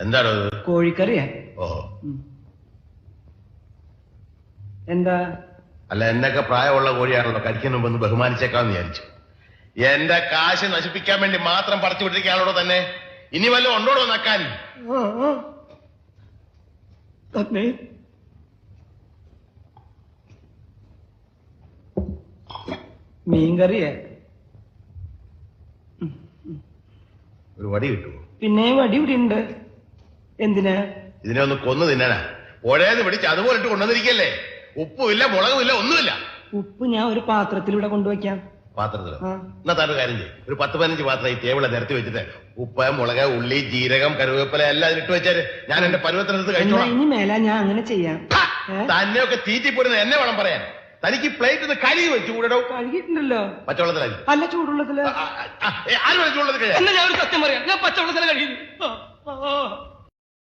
എന്താണ് കോഴിക്കറിയാ? ഓഹോ. എന്താ? അല്ല, എന്നൊക്കെ പ്രായമുള്ള കോഴിയാണല്ലോ, കഴിക്കുന്ന മുമ്പ് ഒന്ന് ബഹുമാനിച്ചേക്കാന്ന് വിചാരിച്ചു. എന്റെ കാശ് നശിപ്പിക്കാൻ വേണ്ടി മാത്രം പറിച്ചു വിട്ടിരിക്കാണല്ലോ തന്നെ. ഇനി വല്ലതും ഉണ്ടോടോ നക്കാൻ? തന്നെ മീൻകറിയാ? ഒരു വടി കിട്ടുമോ? പിന്നെ വടി ഇവിടെ ഉണ്ട്. എന്തിനാ? ഇതിനെ ഒന്ന് കൊന്നു തിന്നാനാ. പുഴേന്ന് പിടിച്ച് അതുപോലെ ഇട്ട് കൊണ്ടുവന്നിരിക്കല്ലേ. ഉപ്പുമില്ല, മുളകുമില്ല, ഒന്നുമില്ല. ഉപ്പ് ഞാൻ ഒരു പാത്രത്തിൽ ഇവിടെ കൊണ്ടുവയ്ക്കാം. പാത്രത്തിലോ? എന്നാ താൻ കാര്യം ചെയ്യും, ഒരു 10-15 പാത്രം ഈ ടേബിളെ നിരത്തി വെച്ചിട്ട് ഉപ്പ്, മുളക്, ഉള്ളി, ജീരകം, കരുവേപ്പില എല്ലാം ഇട്ട് വെച്ചാല് ഞാൻ എന്റെ പരുവത്തിനടുത്ത് കഴിച്ചോളാം. ഇനി മേല ഞാൻ അങ്ങനെ ചെയ്യാം. തന്നെയൊക്കെ തീറ്റിപ്പോരുന്ന എന്നെ വേണം പറയാൻ. തനിക്ക് പ്ലേറ്റ് ഒന്ന് കഴുകി വെച്ചു കൂടോ. കഴുകിയിട്ടുണ്ടല്ലോ. പച്ചവെള്ളത്തിലായി? അല്ല, ചൂടുള്ളത്തില്. ആരും ചൂടുള്ളത് ഞാൻ ഒരു സത്യം പറയാം, ഞാൻ പച്ചവെള്ളത്തില കഴിയുന്നു.